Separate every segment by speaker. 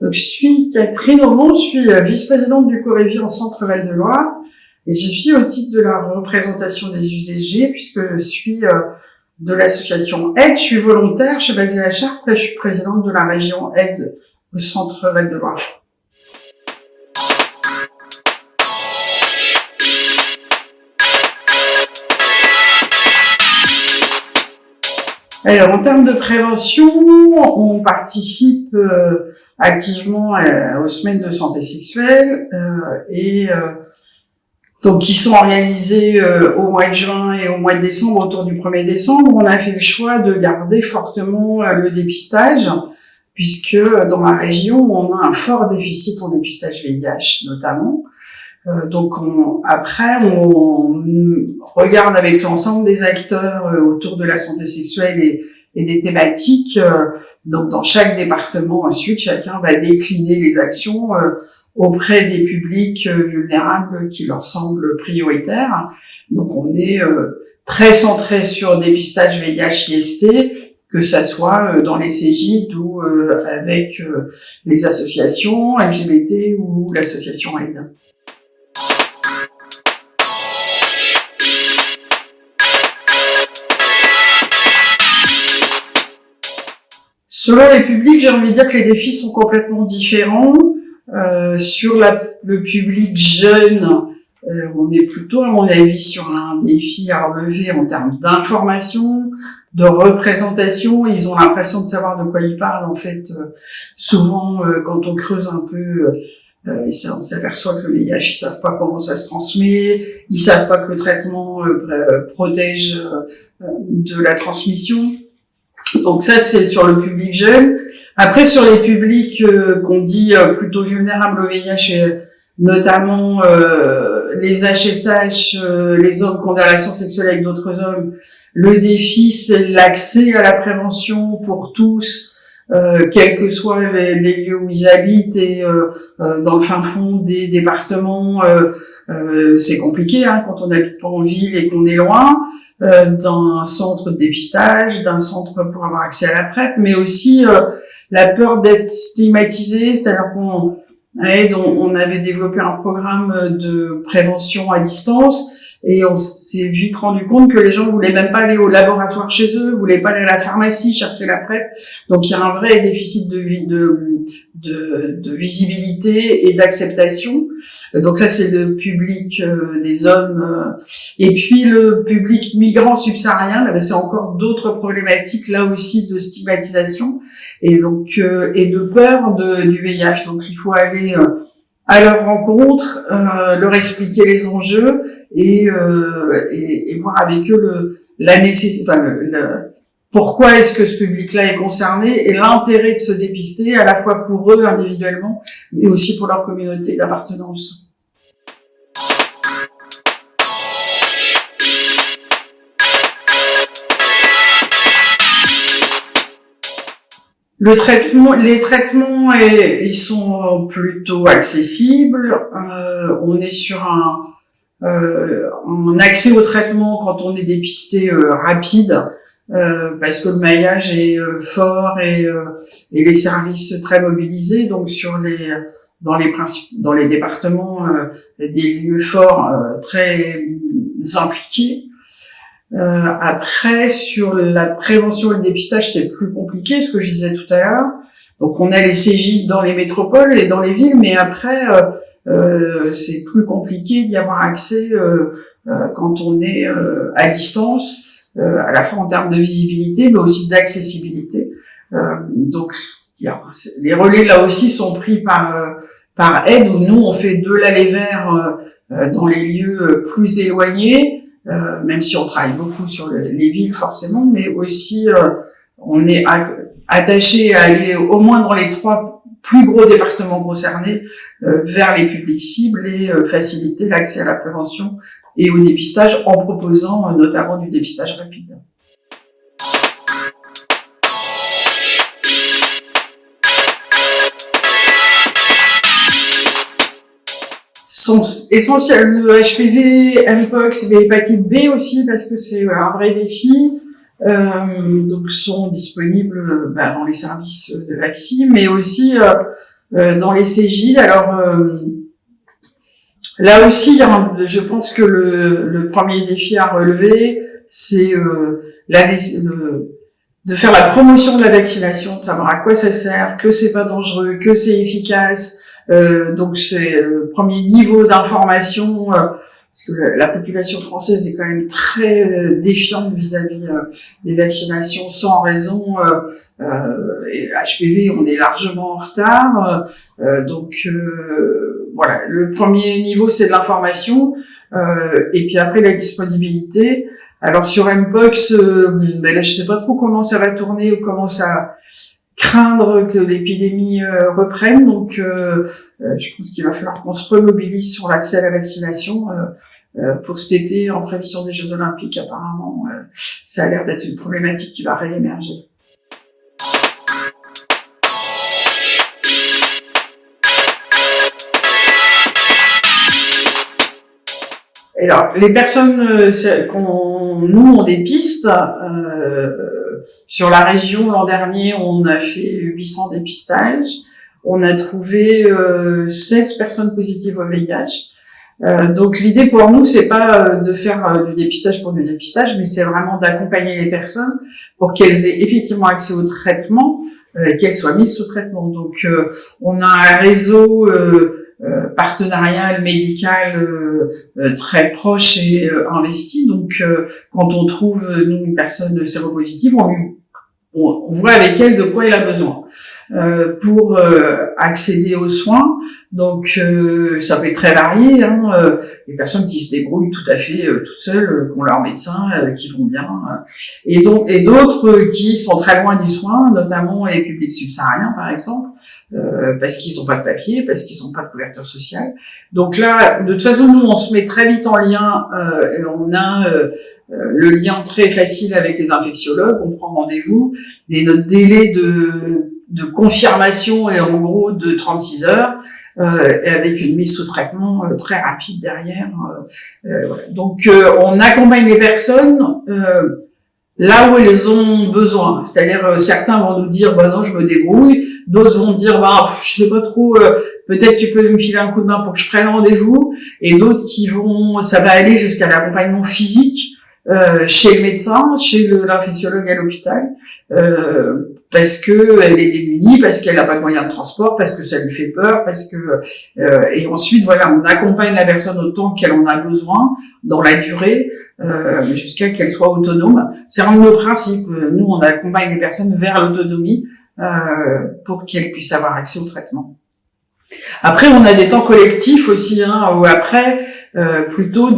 Speaker 1: Donc, je suis Catherine Aumont, je suis vice-présidente du Corévi en Centre Val-de-Loire et je suis au titre de la représentation des usagers puisque je suis de l'association Aide, je suis volontaire, je suis basée à Chartres et je suis présidente de la région Aide au Centre Val-de-Loire. Alors, en termes de prévention, on participe activement aux semaines de santé sexuelle donc qui sont organisées au mois de juin et au mois de décembre, autour du 1er décembre. On a fait le choix de garder fortement le dépistage, puisque dans la région, on a un fort déficit en dépistage VIH notamment. Donc après, on regarde avec l'ensemble des acteurs autour de la santé sexuelle et des thématiques. Donc dans chaque département, ensuite, chacun va décliner les actions auprès des publics vulnérables qui leur semblent prioritaires. Donc on est très centré sur dépistage VIH-IST, que ça soit dans les CGID ou avec les associations LGBT ou l'association Aide. Selon les publics, j'ai envie de dire que les défis sont complètement différents. Sur le public jeune, on est plutôt, à mon avis, sur un défi à relever en termes d'information, de représentation. Ils ont l'impression de savoir de quoi ils parlent. En fait, souvent, quand on creuse un peu, on s'aperçoit que le VIH, ils savent pas comment ça se transmet, ils savent pas que le traitement protège de la transmission. Donc ça, c'est sur le public jeune. Après, sur les publics qu'on dit plutôt vulnérables au VIH, et notamment les HSH, les hommes qui ont des relations sexuelles avec d'autres hommes, le défi, c'est l'accès à la prévention pour tous, quels que soient les lieux où ils habitent et dans le fin fond des départements. C'est compliqué quand on n'habite pas en ville et qu'on est loin. D'un centre de dépistage, d'un centre pour avoir accès à la PrEP, mais aussi la peur d'être stigmatisé, c'est-à-dire qu'on avait développé un programme de prévention à distance et on s'est vite rendu compte que les gens voulaient même pas aller au laboratoire chez eux, voulaient pas aller à la pharmacie chercher la PrEP. Donc il y a un vrai déficit de visibilité et d'acceptation. Donc ça, c'est le public des hommes. Et puis le public migrant subsaharien, là, c'est encore d'autres problématiques, là aussi, de stigmatisation et donc et de peur du VIH. Donc il faut aller à leur rencontre, leur expliquer les enjeux et voir avec eux la nécessité, pourquoi est-ce que ce public-là est concerné et l'intérêt de se dépister à la fois pour eux individuellement, mais aussi pour leur communauté d'appartenance. Les traitements, ils sont plutôt accessibles. On est sur un accès au traitement quand on est dépisté rapide, parce que le maillage est fort et les services très mobilisés. Donc dans les départements, des lieux forts très impliqués. Après, sur la prévention et le dépistage, c'est plus compliqué, ce que je disais tout à l'heure. Donc, on a les CJ dans les métropoles et dans les villes, mais après, c'est plus compliqué d'y avoir accès quand on est à distance, à la fois en termes de visibilité, mais aussi d'accessibilité. Donc, les relais là aussi sont pris par Aide, où nous on fait de l'aller vers dans les lieux plus éloignés. Même si on travaille beaucoup sur les villes forcément, mais aussi on est attaché à aller au moins dans les 3 plus gros départements concernés vers les publics cibles et faciliter l'accès à la prévention et au dépistage en proposant notamment du dépistage rapide. Sont essentiels le HPV, Mpox, mais hépatite B aussi parce que c'est un vrai défi. Donc sont disponibles dans les services de vaccins, mais aussi dans les CJ. Alors là aussi, je pense que le premier défi à relever, c'est de faire la promotion de la vaccination, de savoir à quoi ça sert, que c'est pas dangereux, que c'est efficace. Donc c'est le premier niveau d'information, parce que la population française est quand même très défiante vis-à-vis des vaccinations sans raison. Et HPV, on est largement en retard. Donc voilà, le premier niveau, c'est de l'information, et puis après la disponibilité. Alors sur Mpox, là je sais pas trop comment ça va tourner ou comment ça craindre que l'épidémie reprenne. Donc je pense qu'il va falloir qu'on se remobilise sur l'accès à la vaccination pour cet été en prévision des Jeux Olympiques. Apparemment, ça a l'air d'être une problématique qui va réémerger. Alors, les personnes nous on dépiste, sur la région l'an dernier, on a fait 800 dépistages. On a trouvé 16 personnes positives au VIH. Donc l'idée pour nous, c'est pas de faire du dépistage pour du dépistage, mais c'est vraiment d'accompagner les personnes pour qu'elles aient effectivement accès au traitement, qu'elles soient mises sous traitement. Donc on a un réseau partenarial médical très proche et investi. Donc quand on trouve nous une personne séropositive, on voit avec elle de quoi elle a besoin pour accéder aux soins. Donc ça peut être très varié, hein, les personnes qui se débrouillent tout à fait toutes seules, qui ont leur médecin, qui vont bien, et d'autres qui sont très loin du soin, notamment les publics subsahariens par exemple, parce qu'ils n'ont pas de papier, parce qu'ils n'ont pas de couverture sociale. Donc là, de toute façon, nous on se met très vite en lien, et on a le lien très facile avec les infectiologues, on prend rendez-vous, et notre délai de confirmation est en gros de 36 heures, et avec une mise sous traitement très rapide derrière. Voilà. Donc on accompagne les personnes là où elles ont besoin. C'est-à-dire certains vont nous dire bah non je me débrouille, d'autres vont dire bah je sais pas trop, peut-être tu peux me filer un coup de main pour que je prenne rendez-vous, et d'autres ça va aller jusqu'à l'accompagnement physique chez le médecin, chez l'infectiologue à l'hôpital, parce que elle est démunie, parce qu'elle n'a pas de moyen de transport, parce que ça lui fait peur, parce que et ensuite voilà, on accompagne la personne autant qu'elle en a besoin dans la durée, jusqu'à qu'elle soit autonome. C'est un de nos principes. Nous, on accompagne les personnes vers l'autonomie pour qu'elles puissent avoir accès au traitement. Après, on a des temps collectifs aussi, hein, où après plutôt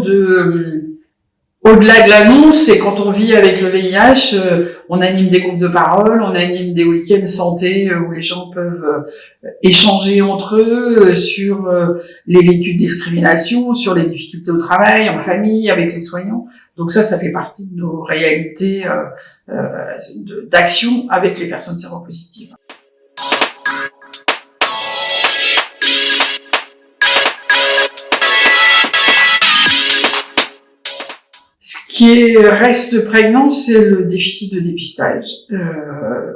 Speaker 1: au-delà de l'annonce, c'est quand on vit avec le VIH, on anime des groupes de parole, on anime des week-ends santé où les gens peuvent échanger entre eux sur les vécus de discrimination, sur les difficultés au travail, en famille, avec les soignants. Donc ça fait partie de nos réalités d'action avec les personnes séropositives. Ce qui reste prégnant, c'est le déficit de dépistage.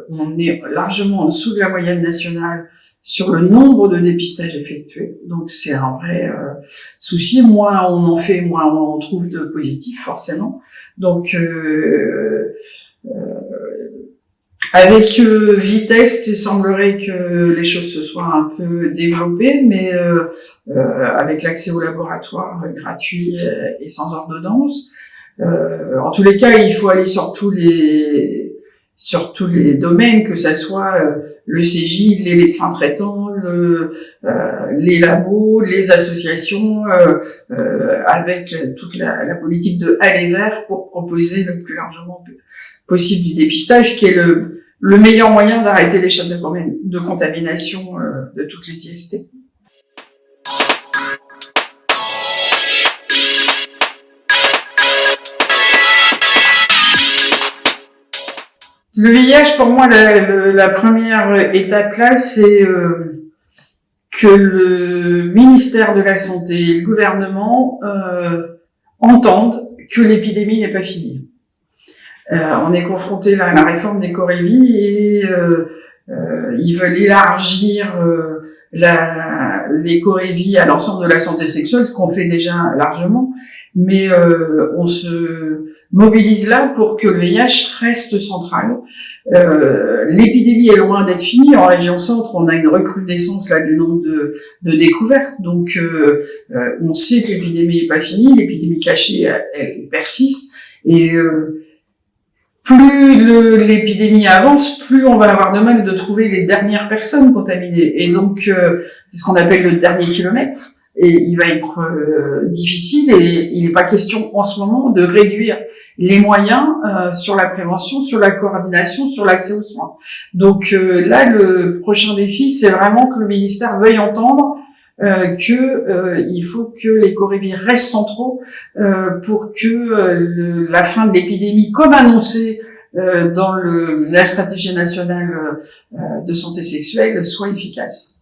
Speaker 1: On est largement en dessous de la moyenne nationale sur le nombre de dépistages effectués. Donc c'est un vrai souci. Moins on en fait, moins on en trouve de positifs, forcément. Donc avec vitesse, il semblerait que les choses se soient un peu développées, mais avec l'accès au laboratoire gratuit et sans ordonnance. En tous les cas, il faut aller sur tous les domaines, que ça soit le CJ, les médecins traitants, les labos, les associations, avec toute la politique de aller vers pour proposer le plus largement possible du dépistage, qui est le meilleur moyen d'arrêter les chaînes de contamination de toutes les IST. Le VIH, pour moi, la première étape là, c'est que le ministère de la Santé et le gouvernement entendent que l'épidémie n'est pas finie. On est confronté à la réforme des Corévi et ils veulent élargir l'éco-révi à l'ensemble de la santé sexuelle, ce qu'on fait déjà largement, mais on se mobilise là pour que le VIH reste central. L'épidémie est loin d'être finie. En région centre, on a une recrudescence là du nombre de découvertes. Donc, on sait que l'épidémie n'est pas finie. L'épidémie cachée, elle persiste. Et plus l'épidémie avance, plus on va avoir de mal de trouver les dernières personnes contaminées. Et donc, c'est ce qu'on appelle le dernier kilomètre. Et il va être difficile, et il n'est pas question en ce moment de réduire les moyens sur la prévention, sur la coordination, sur l'accès aux soins. Donc là, le prochain défi, c'est vraiment que le ministère veuille entendre il faut que l'éco-révi restent centraux pour que la fin de l'épidémie, comme annoncé dans la stratégie nationale de santé sexuelle, soit efficace.